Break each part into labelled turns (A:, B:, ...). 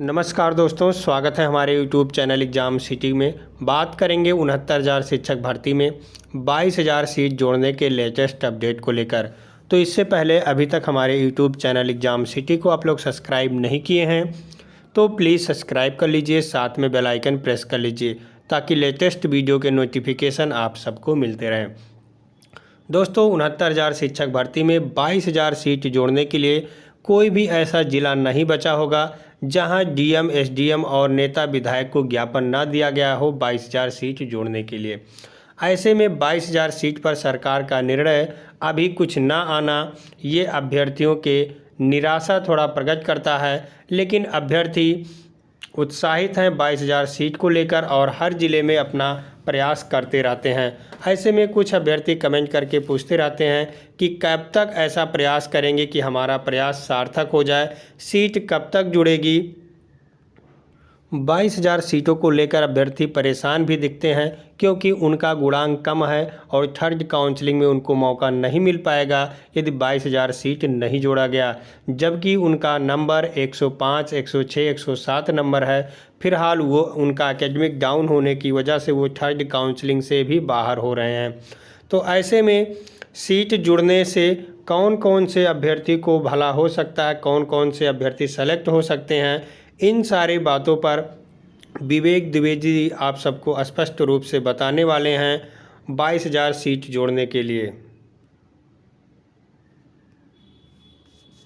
A: नमस्कार दोस्तों, स्वागत है हमारे YouTube चैनल एग्ज़ाम सिटी में। बात करेंगे 69,000 शिक्षक भर्ती में 22,000 सीट जोड़ने के लेटेस्ट अपडेट को लेकर। तो इससे पहले अभी तक हमारे YouTube चैनल एग्ज़ाम सिटी को आप लोग सब्सक्राइब नहीं किए हैं तो प्लीज़ सब्सक्राइब कर लीजिए, साथ में बेल आइकन प्रेस कर लीजिए ताकि लेटेस्ट वीडियो के नोटिफिकेशन आप सबको मिलते रहें। दोस्तों, 69,000 शिक्षक भर्ती में 22,000 सीट जोड़ने के लिए कोई भी ऐसा ज़िला नहीं बचा होगा जहां डीएम, एसडीएम और नेता विधायक को ज्ञापन ना दिया गया हो 22,000 सीट जोड़ने के लिए। ऐसे में 22,000 सीट पर सरकार का निर्णय अभी कुछ ना आना ये अभ्यर्थियों के निराशा थोड़ा प्रकट करता है, लेकिन अभ्यर्थी उत्साहित हैं 22,000 सीट को लेकर और हर ज़िले में अपना प्रयास करते रहते हैं। ऐसे में कुछ अभ्यर्थी कमेंट करके पूछते रहते हैं कि कब तक ऐसा प्रयास करेंगे कि हमारा प्रयास सार्थक हो जाए, सीट कब तक जुड़ेगी। 22,000 सीटों को लेकर अभ्यर्थी परेशान भी दिखते हैं क्योंकि उनका गुणांक कम है और थर्ड काउंसलिंग में उनको मौका नहीं मिल पाएगा यदि 22,000 सीट नहीं जोड़ा गया, जबकि उनका नंबर 105, 106, 107 नंबर है। फिलहाल वो उनका एकेडमिक डाउन होने की वजह से वो थर्ड काउंसलिंग से भी बाहर हो रहे हैं। तो ऐसे में सीट जुड़ने से कौन कौन से अभ्यर्थी को भला हो सकता है, कौन कौन से अभ्यर्थी सेलेक्ट हो सकते हैं, इन सारी बातों पर विवेक द्विवेदी जी आप सबको स्पष्ट रूप से बताने वाले हैं 22,000 सीट जोड़ने के लिए।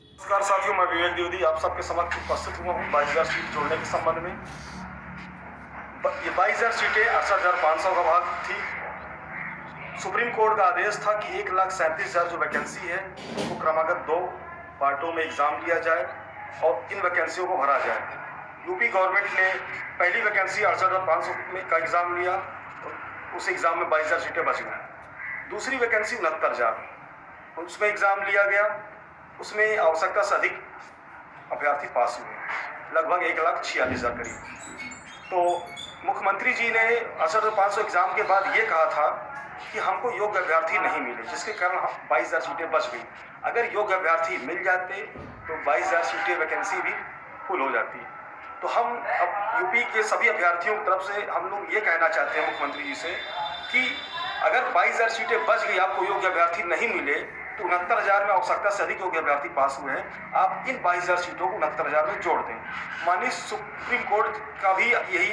B: नमस्कार साथियों, मैं विवेक द्विवेदी आप सबके समक्ष उपस्थित हुआ हूँ 22,000 सीट जोड़ने के संबंध में। ये 22,000 सीटें 68,500 का भाग थी। सुप्रीम कोर्ट का आदेश था कि 1,37,000 जो वैकेंसी है उसको क्रमागत 2 पार्टों में एग्जाम लिया जाए और इन वैकेंसियों को भरा जाए। यूपी गवर्नमेंट ने पहली वैकेंसी 68,500 का एग्जाम लिया और उस एग्जाम में 22,000 सीटें बच गई। दूसरी वैकेंसी 69,000 उसमें एग्जाम लिया गया, उसमें आवश्यकता से अधिक अभ्यर्थी पास हुए, लगभग 1,46,000 करीब। तो मुख्यमंत्री जी ने 68,500 एग्जाम के बाद ये कहा था कि हमको योग्य अभ्यर्थी नहीं मिले, जिसके कारण 22,000 सीटें बच गई। अगर योग्य अभ्यर्थी मिल जाते तो 22,000 सीटें वैकेंसी भी फुल हो जाती। तो हम अब यूपी के सभी अभ्यर्थियों की तरफ से हम लोग ये कहना चाहते हैं मुख्यमंत्री जी से कि अगर 22,000 सीटें बच गई, आपको योग्य अभ्यर्थी नहीं मिले तो 69,000 में आवश्यकता से अधिक योग्य अभ्यर्थी पास हुए हैं, आप इन 22,000 सीटों को 69,000 में जोड़ दें। माननीय सुप्रीम कोर्ट का भी यही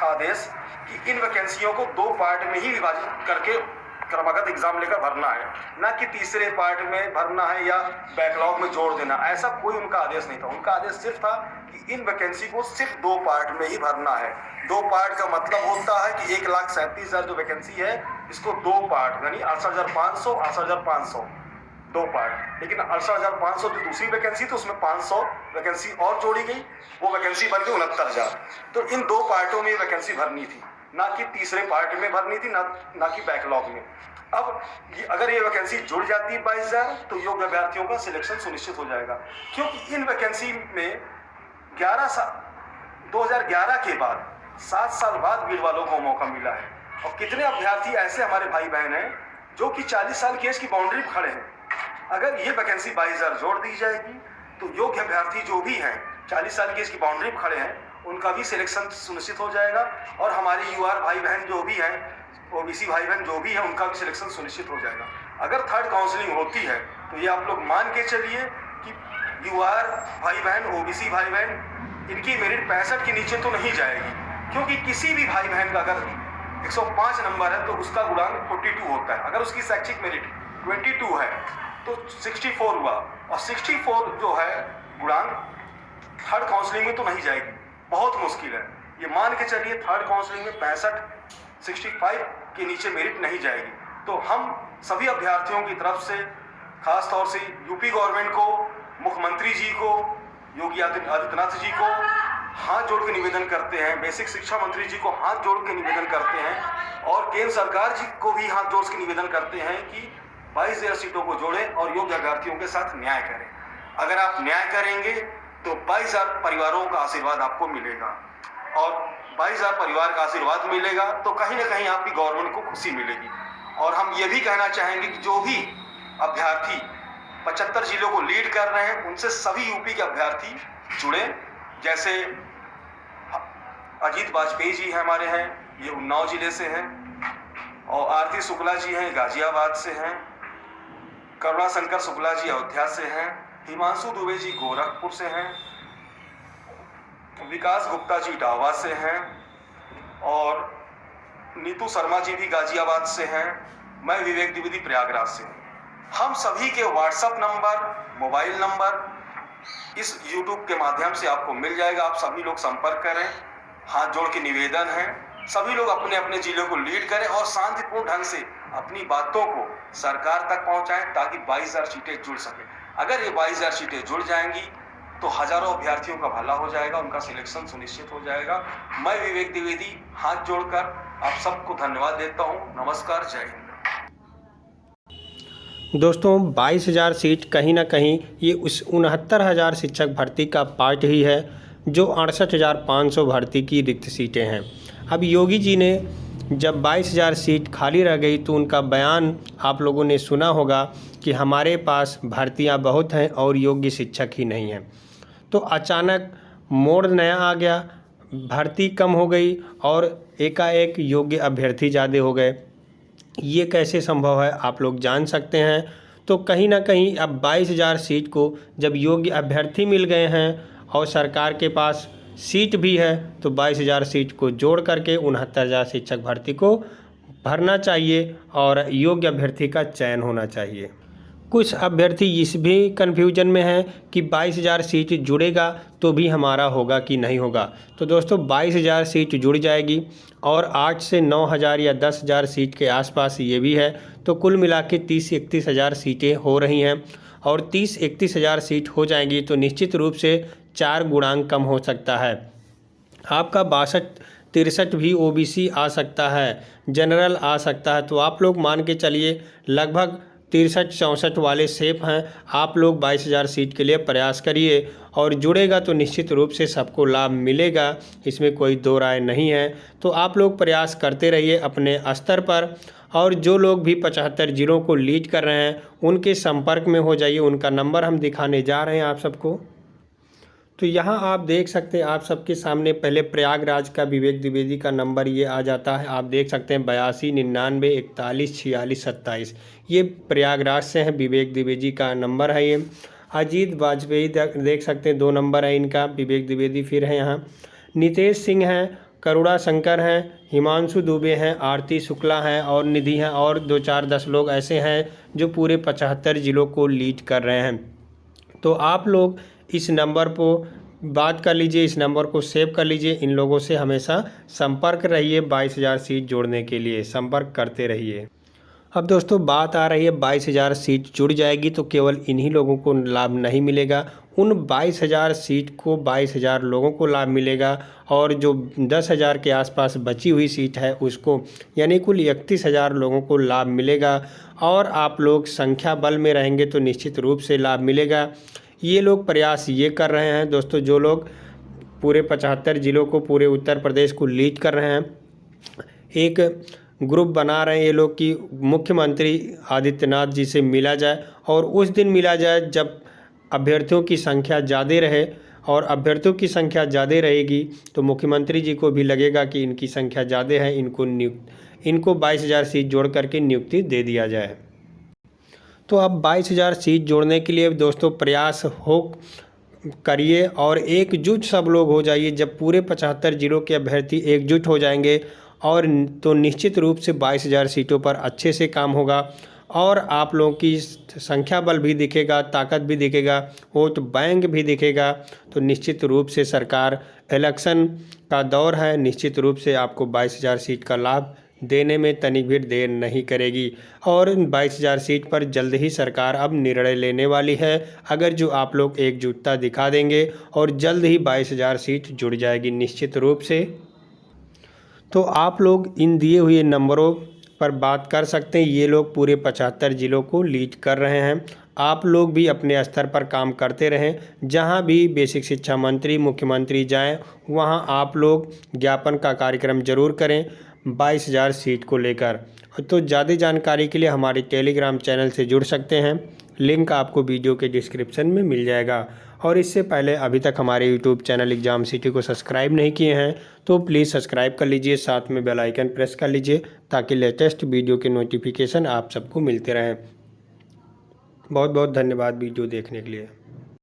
B: आदेश कि इन वैकेंसियों को 2 पार्ट में ही विभाजित करके क्रमागत एग्जाम लेकर भरना है, ना कि तीसरे पार्ट में भरना है या बैकलॉग में जोड़ देना। ऐसा कोई उनका आदेश नहीं था। उनका आदेश सिर्फ था कि इन वैकेंसी को सिर्फ 2 पार्ट में ही भरना है। 2 पार्ट का मतलब होता है कि 1,37,000 जो वैकेंसी है इसको 2 पार्ट यानी 68,500, 68,500 2 पार्ट। लेकिन 68,500 जो दूसरी वैकेंसी थी उसमें 500 वैकेंसी और जोड़ी गई, वो वैकेंसी बन गई 69,000। तो इन 2 पार्टों में वैकेंसी भरनी थी, ना कि तीसरे पार्ट में भरनी थी, ना कि बैकलॉग में। अब अगर ये वैकेंसी जुड़ जाती है 22,000 तो योग्य अभ्यर्थियों का सिलेक्शन सुनिश्चित हो जाएगा, क्योंकि इन वैकेंसी में 2011 के बाद 7 साल बाद बीड वालों को मौका मिला है। और कितने अभ्यर्थी ऐसे हमारे भाई बहन हैं जो कि 40 साल की एज की बाउंड्री पर खड़े हैं। अगर ये वैकेंसी 22,000 जोड़ दी जाएगी तो योग्य अभ्यर्थी जो भी हैं 40 साल की एज की बाउंड्री पर खड़े हैं उनका भी सिलेक्शन सुनिश्चित हो जाएगा, और हमारे यूआर भाई बहन जो भी हैं, ओबीसी भाई बहन जो भी हैं, उनका भी सिलेक्शन सुनिश्चित हो जाएगा। अगर थर्ड काउंसलिंग होती है तो ये आप लोग मान के चलिए कि यूआर भाई बहन, ओबीसी भाई बहन, इनकी मेरिट 65 के नीचे तो नहीं जाएगी, क्योंकि किसी भी भाई बहन का अगर 105 नंबर है तो उसका गुणांक 42 होता है। अगर उसकी शैक्षिक मेरिट 22 है तो 64 हुआ, और 64 जो है गुणांक थर्ड काउंसलिंग में तो नहीं जाएगी, बहुत मुश्किल है। ये मान के चलिए थर्ड काउंसलिंग में 65 के नीचे मेरिट नहीं जाएगी। तो हम सभी अभ्यर्थियों की तरफ से खास तौर से यूपी गवर्नमेंट को, मुख्यमंत्री जी को, योगी आदित्यनाथ जी को हाथ जोड़ के निवेदन करते हैं, बेसिक शिक्षा मंत्री जी को हाथ जोड़ के निवेदन करते हैं, और केंद्र सरकार जी को भी हाथ जोड़ के निवेदन करते हैं कि 22,000 सीटों को जोड़ें और योग्य अभ्यर्थियों के साथ न्याय करें। अगर आप न्याय करेंगे तो 22,000 परिवारों का आशीर्वाद आपको मिलेगा, और 22,000 परिवार का आशीर्वाद मिलेगा तो कहीं ना कहीं आपकी गवर्नमेंट को खुशी मिलेगी। और हम ये भी कहना चाहेंगे कि जो भी अभ्यर्थी 75 जिलों को लीड कर रहे हैं उनसे सभी यूपी के अभ्यर्थी जुड़े, जैसे अजीत वाजपेयी जी हमारे हैं, ये उन्नाव जिले से हैं, और आरती शुक्ला जी हैं, गाजियाबाद से हैं, करुणा शंकर शुक्ला जी अयोध्या से हैं, हिमांशु दुबे जी गोरखपुर से हैं, विकास गुप्ता जी इटावा से हैं, और नीतू शर्मा जी भी गाजियाबाद से हैं, मैं विवेक द्विवेदी प्रयागराज से हूँ। हम सभी के व्हाट्सएप नंबर, मोबाइल नंबर इस यूट्यूब के माध्यम से आपको मिल जाएगा। आप सभी लोग संपर्क करें। हाथ जोड़ के निवेदन है, सभी लोग अपने अपने जिलों को लीड करें और शांतिपूर्ण ढंग से अपनी बातों को सरकार तक पहुंचाएं ताकि 22,000 सीटें जुड़ सके। अगर ये 22,000 सीटें जुड़ जाएंगी तो हजारों अभ्यर्थियों का भला हो जाएगा, उनका सिलेक्शन सुनिश्चित हो जाएगा। मैं विवेक द्विवेदी हाथ जोड़कर आप सबको धन्यवाद देता हूँ। नमस्कार, जय हिंद।
A: दोस्तों 22,000 सीट कहीं ना कहीं ये उस 69,000 शिक्षक भर्ती का पार्ट ही है जो 68,500 भर्ती की रिक्त सीटें हैं। अब योगी जी ने जब 22,000 सीट खाली रह गई तो उनका बयान आप लोगों ने सुना होगा कि हमारे पास भर्तियां बहुत हैं और योग्य शिक्षक ही नहीं हैं। तो अचानक मोड़ नया आ गया, भर्ती कम हो गई और एकाएक योग्य अभ्यर्थी ज़्यादा हो गए। ये कैसे संभव है आप लोग जान सकते हैं। तो कहीं ना कहीं अब 22,000 सीट को जब योग्य अभ्यर्थी मिल गए हैं और सरकार के पास सीट भी है तो 22,000 सीट को जोड़ करके 69,000 शिक्षक भर्ती को भरना चाहिए और योग्य अभ्यर्थी का चयन होना चाहिए। कुछ अभ्यर्थी इस भी कन्फ्यूजन में हैं कि 22,000 सीट जुड़ेगा तो भी हमारा होगा कि नहीं होगा। तो दोस्तों 22,000 सीट जुड़ जाएगी और 8 से 9,000 या 10,000 सीट के आसपास ये भी है, तो कुल मिला के 30-31,000 सीटें हो रही हैं और 30-31,000 सीट हो जाएंगी तो निश्चित रूप से 4 गुणांक कम हो सकता है। आपका 62-63 भी ओबीसी आ सकता है, जनरल आ सकता है। तो आप लोग मान के चलिए लगभग 63-64 वाले सेफ हैं। आप लोग 22,000 सीट के लिए प्रयास करिए और जुड़ेगा तो निश्चित रूप से सबको लाभ मिलेगा, इसमें कोई दो राय नहीं है। तो आप लोग प्रयास करते रहिए अपने स्तर पर और जो लोग भी 75 जिलों को लीड कर रहे हैं उनके संपर्क में हो जाइए। उनका नंबर हम दिखाने जा रहे हैं आप सबको। तो यहाँ आप देख सकते हैं, आप सबके सामने पहले प्रयागराज का विवेक द्विवेदी का नंबर ये आ जाता है। आप देख सकते हैं 82-99-41-46-27, ये प्रयागराज से है विवेक द्विवेदी का नंबर है। ये अजीत वाजपेयी देख सकते हैं 2 नंबर है इनका, विवेक द्विवेदी फिर है यहाँ। नितेश सिंह हैं, करुणा शंकर हैं, हिमांशु दुबे हैं, आरती शुक्ला हैं और निधि हैं और 2-4-10 लोग ऐसे हैं जो पूरे 75 जिलों को लीड कर रहे हैं। तो आप लोग इस नंबर को बात कर लीजिए, इस नंबर को सेव कर लीजिए। इन लोगों से हमेशा संपर्क रहिए, 22,000 सीट जोड़ने के लिए संपर्क करते रहिए। अब दोस्तों बात आ रही है 22,000 सीट जुड़ जाएगी तो केवल इन्हीं लोगों को लाभ नहीं मिलेगा, उन 22,000 सीट को 22,000 लोगों को लाभ मिलेगा और जो 10,000 के आसपास बची हुई सीट है उसको, यानी कुल 31,000 लोगों को लाभ मिलेगा। और आप लोग संख्या बल में रहेंगे तो निश्चित रूप से लाभ मिलेगा। ये लोग प्रयास ये कर रहे हैं दोस्तों, जो लोग पूरे 75 जिलों को, पूरे उत्तर प्रदेश को लीड कर रहे हैं, एक ग्रुप बना रहे हैं ये लोग कि मुख्यमंत्री आदित्यनाथ जी से मिला जाए और उस दिन मिला जाए जब अभ्यर्थियों की संख्या ज़्यादा रहे। और अभ्यर्थियों की संख्या ज़्यादा रहेगी तो मुख्यमंत्री जी को भी लगेगा कि इनकी संख्या ज़्यादा है, इनको 22,000 सीट जोड़ करके नियुक्ति दे दिया जाए। तो अब 22,000 सीट जोड़ने के लिए दोस्तों प्रयास करिए और एकजुट सब लोग हो जाइए। जब पूरे 75 जिलों के अभ्यर्थी एकजुट हो जाएंगे और तो निश्चित रूप से 22,000 सीटों पर अच्छे से काम होगा और आप लोगों की संख्या बल भी दिखेगा, ताकत भी दिखेगा, वोट बैंक भी दिखेगा। तो निश्चित रूप से सरकार, इलेक्शन का दौर है, निश्चित रूप से आपको 22,000 सीट का लाभ देने में तनिक भी देर नहीं करेगी और 22,000 सीट पर जल्द ही सरकार अब निर्णय लेने वाली है। अगर जो आप लोग एकजुटता दिखा देंगे और जल्द ही 22,000 सीट जुड़ जाएगी निश्चित रूप से। तो आप लोग इन दिए हुए नंबरों पर बात कर सकते हैं। ये लोग पूरे 75 जिलों को लीड कर रहे हैं। आप लोग भी अपने स्तर पर काम करते रहें। जहां भी बेसिक शिक्षा मंत्री, मुख्यमंत्री जाएं वहां आप लोग ज्ञापन का कार्यक्रम जरूर करें 22,000 सीट को लेकर। तो ज़्यादा जानकारी के लिए हमारे टेलीग्राम चैनल से जुड़ सकते हैं, लिंक आपको वीडियो के डिस्क्रिप्शन में मिल जाएगा। और इससे पहले अभी तक हमारे यूट्यूब चैनल एग्ज़ाम सिटी को सब्सक्राइब नहीं किए हैं तो प्लीज़ सब्सक्राइब कर लीजिए, साथ में बेल आइकन प्रेस कर लीजिए ताकि लेटेस्ट वीडियो के नोटिफिकेशन आप सबको मिलते रहें। बहुत बहुत धन्यवाद वीडियो देखने के लिए।